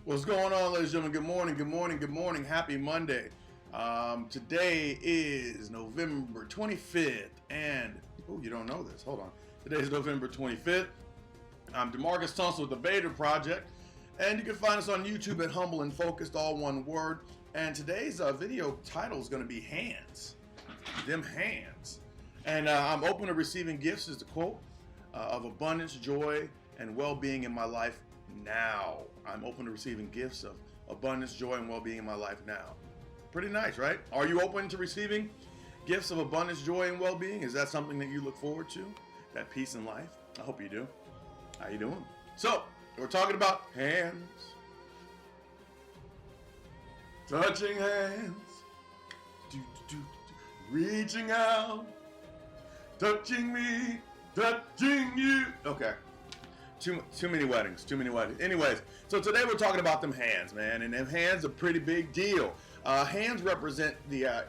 What's going on, ladies and gentlemen? Good morning, good morning, good morning. Happy Monday. Today is November 25th, and you don't know this. Hold on. Today is November 25th. I'm Demarcus Thompson with the Vader Project, and you can find us on YouTube at Humble and Focused, all one word. And today's video title is going to be Hands. Them hands. And I'm open to receiving gifts, is the quote, of abundance, joy, and well-being in my life now. I'm open to receiving gifts of abundance, joy, and well-being in my life now. Pretty nice, right? Are you open to receiving gifts of abundance, joy, and well-being? Is that something that you look forward to? That peace in life? I hope you do. How you doing? So, we're talking about hands. Touching hands. Reaching out. Touching me. Touching you. Okay. Too many weddings. Anyways, so today we're talking about them hands, man, and them hands are a pretty big deal. Hands represent the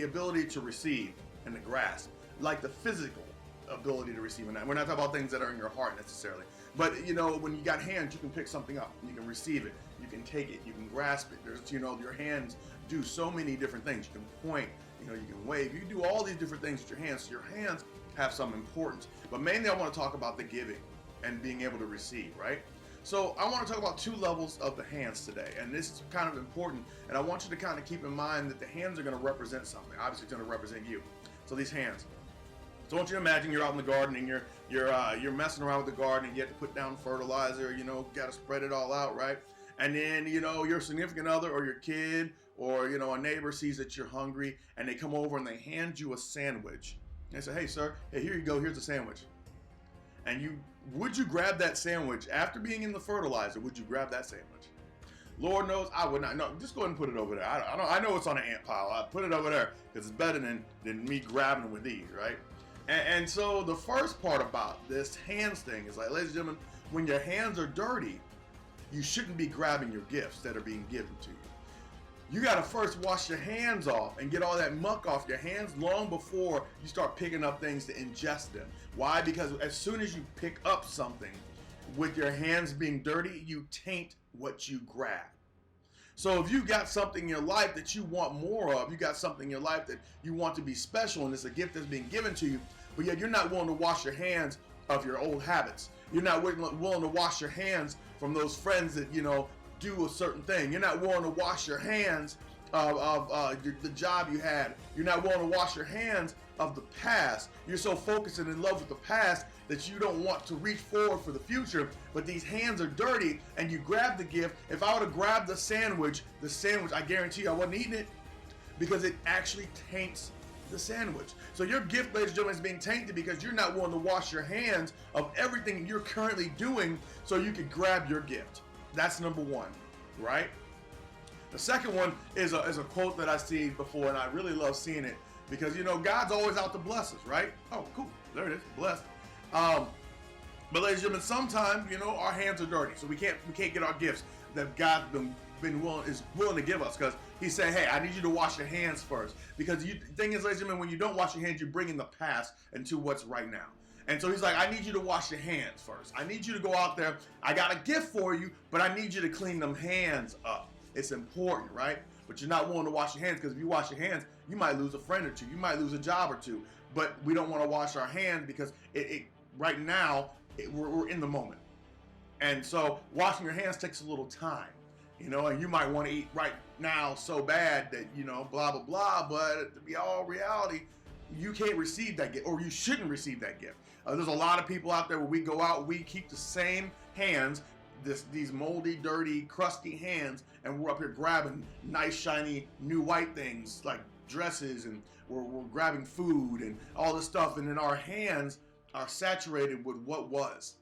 ability to receive and to grasp, like the physical ability to receive. And we're not talking about things that are in your heart necessarily, but you know, when you got hands, you can pick something up, you can receive it, you can take it, you can grasp it. There's, you know, your hands do so many different things. You can point, you know, you can wave, you can do all these different things with your hands. So your hands have some importance, but mainly I want to talk about the giving and being able to receive, right? So I want to talk about two levels of the hands today, and this is kind of important, and I want you to kind of keep in mind that the hands are going to represent something. Obviously, it's going to represent you. So these hands. So I want you to imagine you're out in the garden and you're messing around with the garden, and you have to put down fertilizer, you know, got to spread it all out, right? And then, you know, your significant other or your kid or, you know, a neighbor sees that you're hungry, and they come over and they hand you a sandwich. And they say, hey, sir, hey, here you go, here's a sandwich. And would you grab that sandwich after being in the fertilizer? Would you grab that sandwich? Lord knows I would not. No, just go ahead and put it over there. I know it's on an ant pile. I put it over there because it's better than me grabbing with these, right? And so the first part about this hands thing is like, ladies and gentlemen, when your hands are dirty, you shouldn't be grabbing your gifts that are being given to you. You got to first wash your hands off and get all that muck off your hands long before you start picking up things to ingest them. Why? Because as soon as you pick up something with your hands being dirty, you taint what you grab. So if you got something in your life that you want more of, you got something in your life that you want to be special, and it's a gift that's being given to you, but yet you're not willing to wash your hands of your old habits. You're not willing to wash your hands from those friends that, you know, do a certain thing. You're not willing to wash your hands of the job you had. You're not willing to wash your hands of the past. You're so focused and in love with the past that you don't want to reach forward for the future, but these hands are dirty and you grab the gift. If I would have grabbed the sandwich, I guarantee you I wasn't eating it because it actually taints the sandwich. So your gift, ladies and gentlemen, is being tainted because you're not willing to wash your hands of everything you're currently doing so you can grab your gift. That's number one, right? The second one is a quote that I see before, and I really love seeing it because, you know, God's always out to bless us, right? Oh, cool. There it is. Blessed. But ladies and gentlemen, sometimes, you know, our hands are dirty, so we can't get our gifts that God's is willing to give us, because He's saying, hey, I need you to wash your hands first. Because the thing is, ladies and gentlemen, when you don't wash your hands, you're bringing the past into what's right now. And so He's like, I need you to wash your hands first. I need you to go out there. I got a gift for you, but I need you to clean them hands up. It's important, right? But you're not willing to wash your hands, because if you wash your hands, you might lose a friend or two. You might lose a job or two. But we don't want to wash our hands because right now, we're in the moment. And so washing your hands takes a little time. You know, and you might want to eat right now so bad that, you know, blah, blah, blah. But to be all reality, you can't receive that gift, or you shouldn't receive that gift. There's a lot of people out there where we go out, we keep the same hands, these moldy, dirty, crusty hands, and we're up here grabbing nice, shiny, new white things like dresses, and we're grabbing food and all this stuff, and then our hands are saturated with what was,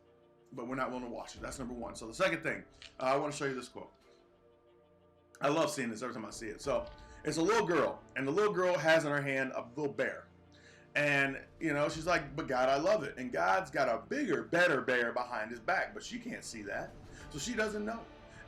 but we're not willing to wash it. That's number one. So the second thing, I want to show you this quote. I love seeing this every time I see it. So it's a little girl, and the little girl has in her hand a little bear. And, you know, she's like, but God, I love it. And God's got a bigger, better bear behind his back, but she can't see that. So she doesn't know.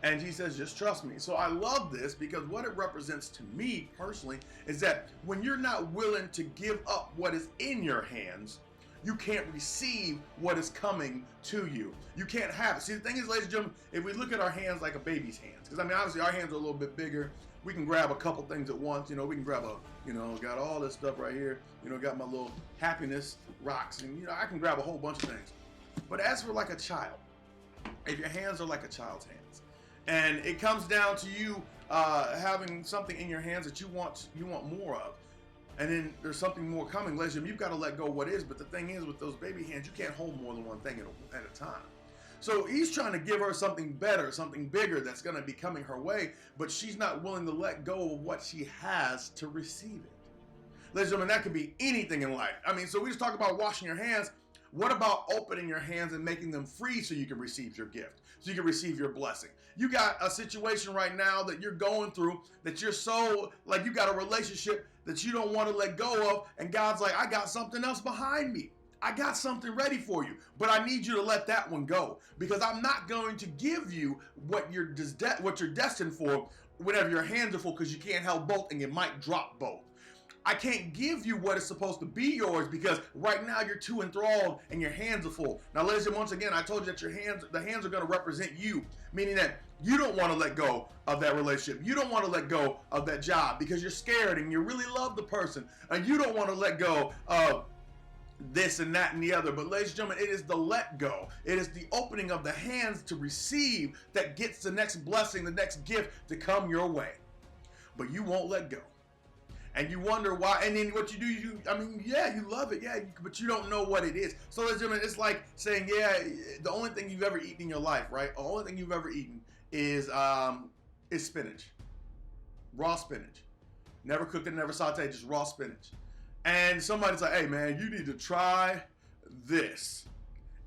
And he says, just trust me. So I love this because what it represents to me personally is that when you're not willing to give up what is in your hands, you can't receive what is coming to you. You can't have it. See, the thing is, ladies and gentlemen, if we look at our hands like a baby's hands, because I mean, obviously our hands are a little bit bigger. We can grab a couple things at once. You know, we can grab got all this stuff right here. You know, got my little happiness rocks, and you know, I can grab a whole bunch of things. But as for like a child, if your hands are like a child's hands, and it comes down to you having something in your hands that you want more of, and then there's something more coming, ladies and gentlemen, you've got to let go of what is. But the thing is, with those baby hands, you can't hold more than one thing at a time. So he's trying to give her something better, something bigger that's going to be coming her way, but she's not willing to let go of what she has to receive it. Ladies and gentlemen, that could be anything in life. I mean, so we just talk about washing your hands. What about opening your hands and making them free so you can receive your gift, so you can receive your blessing? You got a situation right now that you're going through, that you're so, like, you got a relationship that you don't want to let go of, and God's like, I got something else behind me. I got something ready for you, but I need you to let that one go, because I'm not going to give you what you're destined for whenever your hands are full, because you can't have both and you might drop both. I can't give you what is supposed to be yours because right now you're too enthralled and your hands are full. Now, ladies and gentlemen, once again, I told you that the hands are going to represent you, meaning that you don't want to let go of that relationship. You don't want to let go of that job because you're scared and you really love the person, and you don't want to let go of this and that and the other. But ladies and gentlemen, it is the let go. It is the opening of the hands to receive that gets the next blessing, the next gift to come your way. But you won't let go. And you wonder why, and then what you do, you love it, but you don't know what it is. So ladies and gentlemen, it's like saying, the only thing you've ever eaten in your life, right? The only thing you've ever eaten is spinach. Raw spinach. Never cooked it, never sauteed, just raw spinach. And somebody's like, hey man, you need to try this.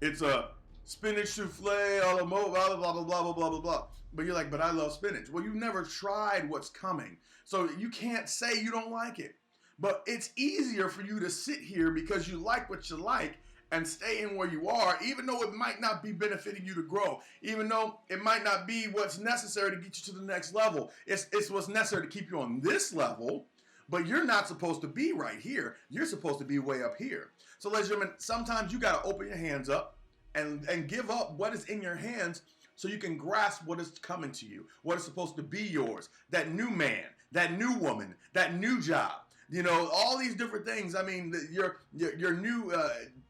It's a spinach souffle, blah, blah, blah, blah, blah, blah, blah, blah, blah. But you're like, but I love spinach. Well, you've never tried what's coming. So you can't say you don't like it. But it's easier for you to sit here because you like what you like and stay in where you are, even though it might not be benefiting you to grow, even though it might not be what's necessary to get you to the next level. It's what's necessary to keep you on this level, but you're not supposed to be right here. You're supposed to be way up here. So ladies and gentlemen, sometimes you got to open your hands up and give up what is in your hands so you can grasp what is coming to you, what is supposed to be yours, that new man, that new woman, that new job, you know, all these different things. I mean, your new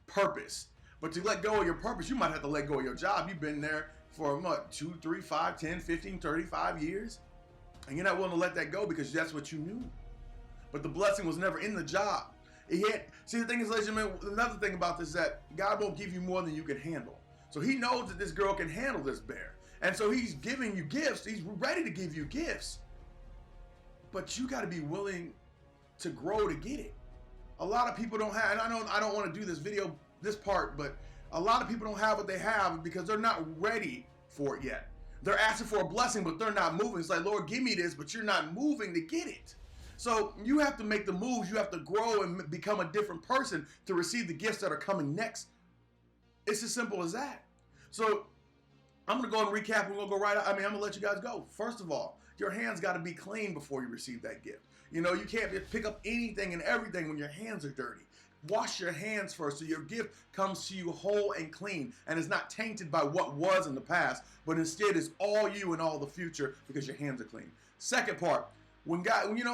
purpose. But to let go of your purpose, you might have to let go of your job. You've been there for what, 2, 3, 5, 10, 15, 35 years, and you're not willing to let that go because that's what you knew. But the blessing was never in the job. See, the thing is, ladies and gentlemen, another thing about this is that God won't give you more than you can handle. So he knows that this girl can handle this bear. And so he's giving you gifts. He's ready to give you gifts. But you got to be willing to grow to get it. A lot of people don't have, and I don't want to do this part, but a lot of people don't have what they have because they're not ready for it yet. They're asking for a blessing, but they're not moving. It's like, Lord, give me this, but you're not moving to get it. So you have to make the moves. You have to grow and become a different person to receive the gifts that are coming next. It's as simple as that. So I'm going to go and recap. We're going to go right out. I'm going to let you guys go. First of all, your hands got to be clean before you receive that gift. You know, you can't just pick up anything and everything when your hands are dirty. Wash your hands first so your gift comes to you whole and clean and is not tainted by what was in the past, but instead is all you and all the future because your hands are clean. Second part,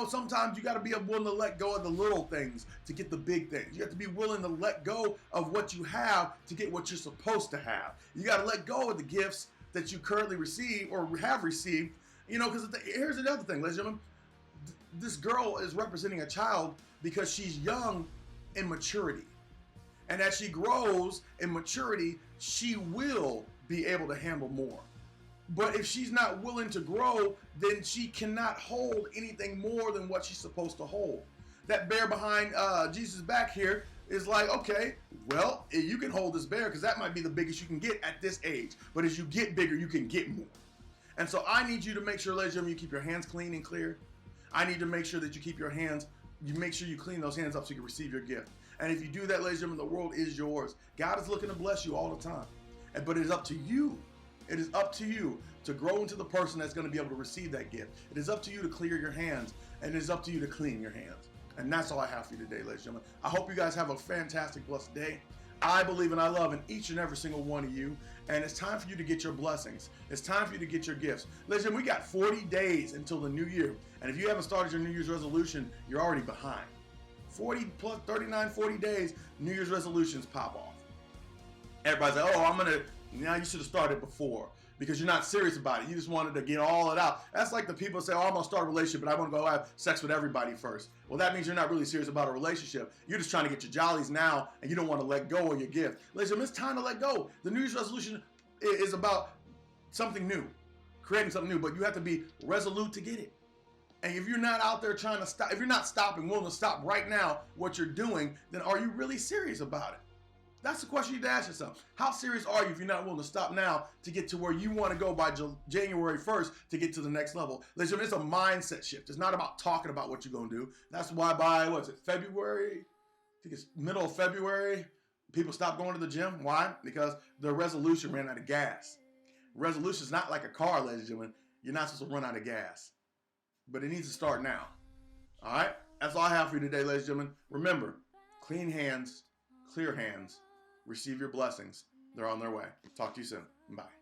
sometimes you got to be willing to let go of the little things to get the big things. You have to be willing to let go of what you have to get what you're supposed to have. You got to let go of the gifts that you currently receive or have received, because here's another thing, ladies and gentlemen. This girl is representing a child because she's young in maturity. And as she grows in maturity, she will be able to handle more. But if she's not willing to grow, then she cannot hold anything more than what she's supposed to hold. That bear behind Jesus' back here is like, okay, well, you can hold this bear because that might be the biggest you can get at this age. But as you get bigger, you can get more. And so I need you to make sure, ladies and gentlemen, you keep your hands clean and clear. I need to make sure that you keep your hands, you make sure you clean those hands up so you can receive your gift. And if you do that, ladies and gentlemen, the world is yours. God is looking to bless you all the time. But it is up to you. It is up to you to grow into the person that's going to be able to receive that gift. It is up to you to clear your hands, and it is up to you to clean your hands. And that's all I have for you today, ladies and gentlemen. I hope you guys have a fantastic, blessed day. I believe and I love in each and every single one of you. And it's time for you to get your blessings. It's time for you to get your gifts. Listen, we got 40 days until the new year. And if you haven't started your New Year's resolution, you're already behind. 40 plus 39, 40 days, New Year's resolutions pop off. Everybody's like, oh, now you should have started before because you're not serious about it. You just wanted to get all it out. That's like the people say, oh, I'm going to start a relationship, but I want to go have sex with everybody first. Well, that means you're not really serious about a relationship. You're just trying to get your jollies now, and you don't want to let go of your gift. Listen, it's time to let go. The New Year's resolution is about something new, creating something new, but you have to be resolute to get it. And if you're not out there trying to stop, if you're not stopping, willing to stop right now what you're doing, then are you really serious about it? That's the question you need to ask yourself. How serious are you if you're not willing to stop now to get to where you want to go by January 1st to get to the next level? Listen, it's a mindset shift. It's not about talking about what you're going to do. That's why by, February? I think it's middle of February, people stop going to the gym. Why? Because their resolution ran out of gas. Resolution is not like a car, ladies and gentlemen. You're not supposed to run out of gas. But it needs to start now. All right? That's all I have for you today, ladies and gentlemen. Remember, clean hands, clear hands. Receive your blessings. They're on their way. Talk to you soon. Bye.